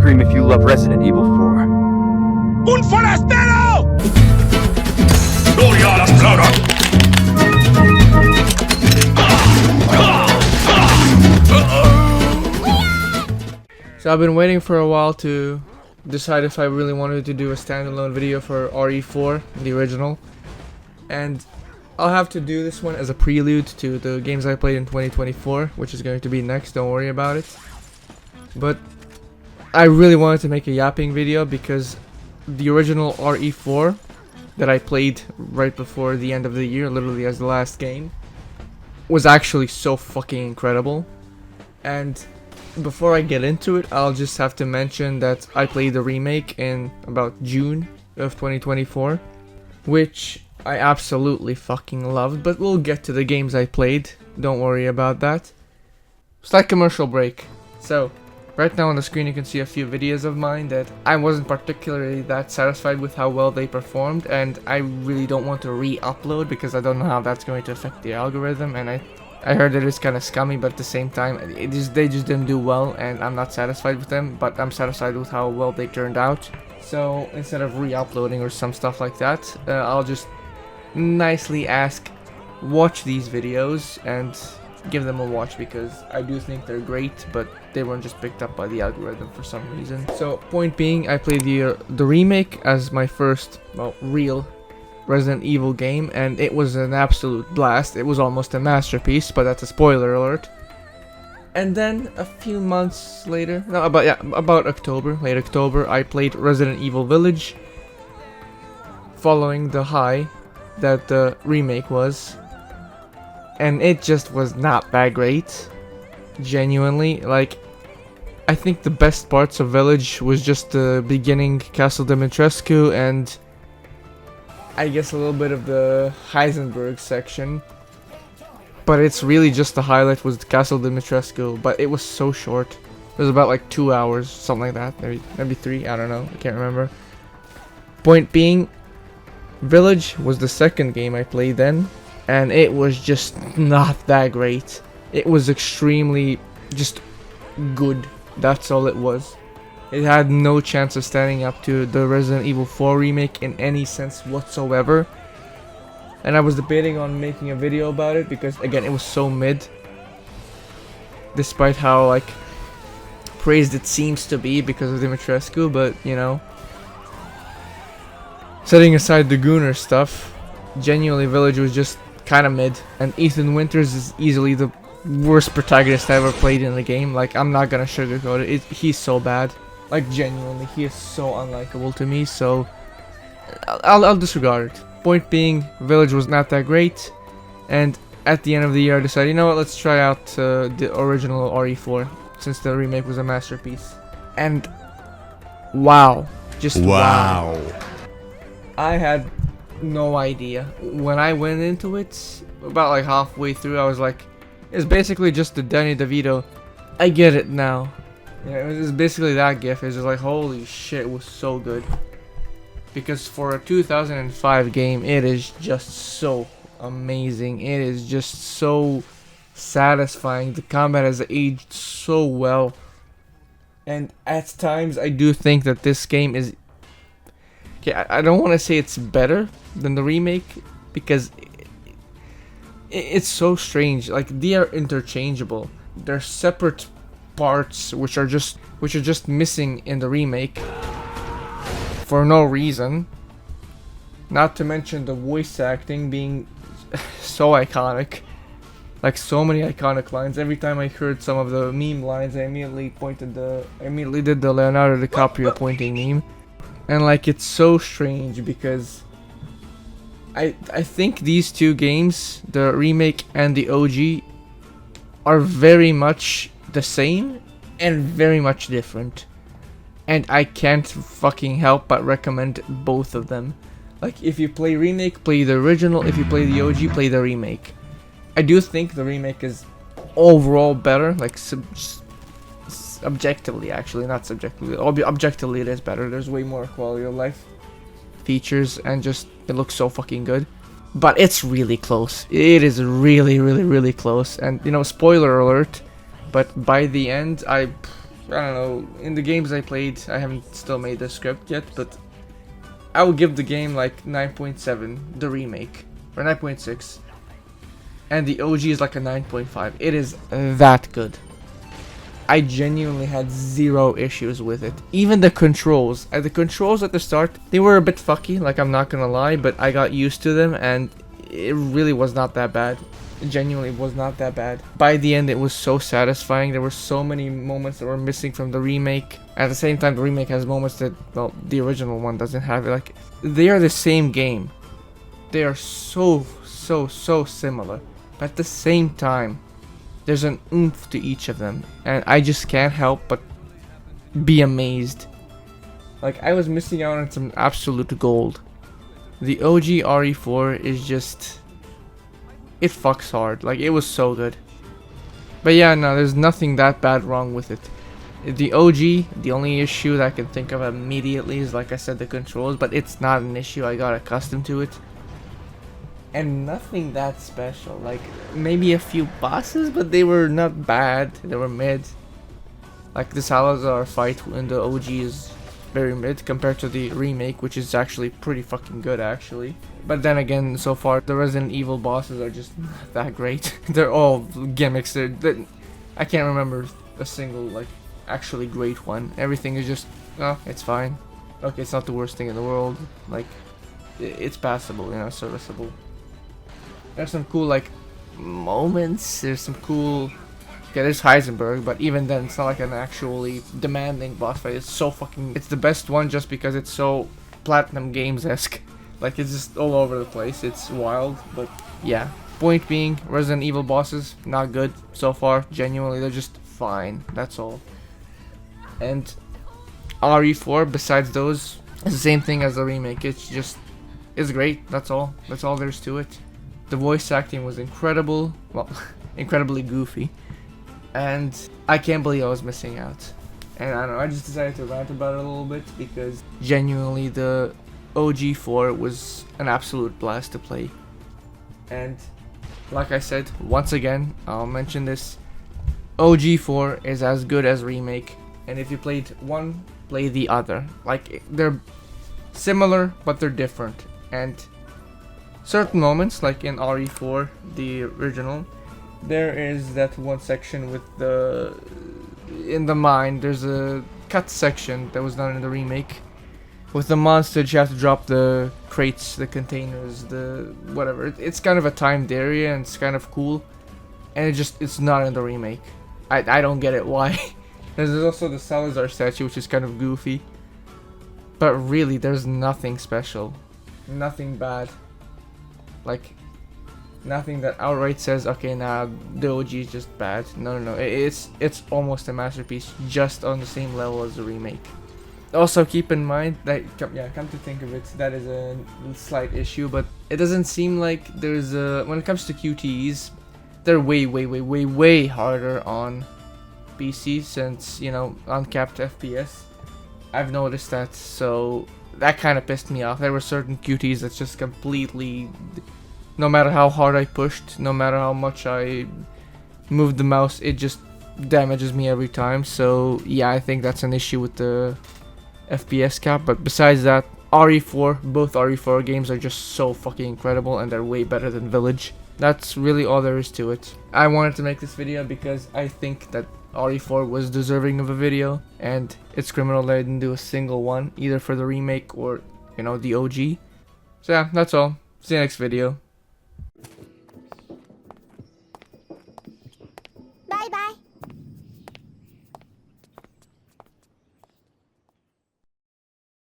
scream if you love Resident Evil 4. ¡Un forastero! ¡Gloria a las plagas! So I've been waiting for a while to decide if I really wanted to do a standalone video for RE4, the original. And I'll have to do this one as a prelude to the games I played in 2024, which is going to be next, don't worry about it. But I really wanted to make a yapping video because the original RE4 that I played right before the end of the year, literally as the last game, was actually so fucking incredible. And before I get into it, I'll just have to mention that I played the remake in about June of 2024, which I absolutely fucking loved, but we'll get to the games I played, don't worry about that. Slight commercial break. So, right now on the screen you can see a few videos of mine that I wasn't particularly that satisfied with how well they performed, and I really don't want to re-upload because I don't know how that's going to affect the algorithm, and I heard that it's kind of scummy, but at the same time, they just didn't do well, and I'm not satisfied with them, but I'm satisfied with how well they turned out. So, instead of re-uploading or some stuff like that, I'll just nicely ask, watch these videos and give them a watch because I do think they're great, but they weren't just picked up by the algorithm for some reason. So point being, I played the remake as my first, well, real Resident Evil game, and it was an absolute blast. It was almost a masterpiece, but that's a spoiler alert. And then a few months later, no, about October, late October, I played Resident Evil Village, following the high that the remake was, and it just was not that great. Genuinely, like, I think the best parts of Village was just the beginning Castle Dimitrescu and I guess a little bit of the Heisenberg section, but it's really just the highlight was the Castle Dimitrescu, but it was so short. It was about like 2 hours, something like that, maybe 3, I don't know, I can't remember. Point being, Village was the second game I played then, and it was just not that great. It was extremely just good, that's all it was. It had no chance of standing up to the Resident Evil 4 remake in any sense whatsoever. And I was debating on making a video about it because, again, it was so mid. Despite how, like, praised it seems to be because of Dimitrescu, but, you know. Setting aside the Gooner stuff, genuinely Village was just kind of mid, and Ethan Winters is easily the worst protagonist I ever played in the game. Like, I'm not gonna sugarcoat it, he's so bad. Like, genuinely, he is so unlikable to me, so I'll disregard it. Point being, Village was not that great, and at the end of the year I decided, you know what, let's try out the original RE4, since the remake was a masterpiece. And wow, just wow. I had no idea. When I went into it, about like halfway through, I was like, it's basically just the Danny DeVito. I get it now. Yeah, it was basically that gif. It's just like, holy shit, it was so good. Because for a 2005 game, it is just so amazing. It is just so satisfying. The combat has aged so well. And at times, I do think that this game is... Okay, I don't want to say it's better than the remake, because it's so strange. Like, they are interchangeable. They're separate parts which are just missing in the remake for no reason. Not to mention the voice acting being so iconic. Like, so many iconic lines. Every time I heard some of the meme lines, I immediately did the Leonardo DiCaprio pointing meme. And like, it's so strange because I think these two games, the remake and the OG, are very much the same and very much different. And I can't fucking help but recommend both of them. Like, if you play remake, play the original. If you play the OG, play the remake. I do think the remake is overall better, like objectively, actually, not subjectively. Objectively, it is better. There's way more quality of life features, and just it looks so fucking good. But it's really close. It is really, really, really close. And, you know, spoiler alert, but by the end, I don't know, in the games I played, I haven't still made the script yet, but I would give the game like 9.7, the remake, or 9.6. And the OG is like a 9.5. It is that good. I genuinely had zero issues with it. Even the controls. The controls at the start, they were a bit fucky, like I'm not gonna lie, but I got used to them and it really was not that bad. It genuinely was not that bad. By the end, it was so satisfying. There were so many moments that were missing from the remake. At the same time, the remake has moments that, well, the original one doesn't have. Like, they are the same game. They are so similar. But at the same time, there's an oomph to each of them, and I just can't help but be amazed. Like, I was missing out on some absolute gold. The OG RE4 is just... it fucks hard. Like, it was so good. But yeah, no, there's nothing that bad wrong with it. The OG, the only issue that I can think of immediately is, like I said, the controls, but it's not an issue. I got accustomed to it. And nothing that special, like maybe a few bosses, but they were not bad, they were mid. Like the Salazar fight in the OG is very mid compared to the remake, which is actually pretty fucking good actually. But then again, so far the Resident Evil bosses are just not that great. They're all gimmicks. I can't remember a single like actually great one. Everything is just, oh, it's fine. Okay, it's not the worst thing in the world. Like, it's passable, you know, serviceable. There's some cool like moments. There's some cool. Okay, there's Heisenberg, but even then, it's not like an actually demanding boss fight. It's so fucking. It's the best one just because it's so Platinum Games-esque. Like, it's just all over the place. It's wild, but yeah. Point being, Resident Evil bosses not good so far. Genuinely, they're just fine. That's all. And RE4, besides those, it's the same thing as the remake. It's just, it's great. That's all. That's all there's to it. The voice acting was incredible, well, incredibly goofy, and I can't believe I was missing out. And I don't know, I just decided to rant about it a little bit because genuinely the OG4 was an absolute blast to play. And like I said, once again, I'll mention this, OG4 is as good as remake, and if you played one, play the other. Like, they're similar, but they're different, and certain moments, like in RE4, the original, there is that one section with the... in the mine, there's a cut section that was done in the remake. With the monsters, you have to drop the crates, the containers, the whatever. It's kind of a timed area and it's kind of cool. And it's not in the remake. I don't get it, why? There's also the Salazar statue, which is kind of goofy. But really, there's nothing special. Nothing bad. Like, nothing that outright says, okay, nah, the OG is just bad. No. It's almost a masterpiece, just on the same level as the remake. Also, keep in mind that, yeah, come to think of it, that is a slight issue, but it doesn't seem like there's a... when it comes to QTEs, they're way harder on PC since, you know, uncapped FPS. I've noticed that, so that kind of pissed me off. There were certain QTEs that's just completely... no matter how hard I pushed, no matter how much I moved the mouse, it just damages me every time. So yeah, I think that's an issue with the FPS cap. But besides that, RE4, both RE4 games are just so fucking incredible and they're way better than Village. That's really all there is to it. I wanted to make this video because I think that RE4 was deserving of a video, and it's criminal that I didn't do a single one, either for the remake or, you know, the OG. So yeah, that's all. See you next video. Bye bye.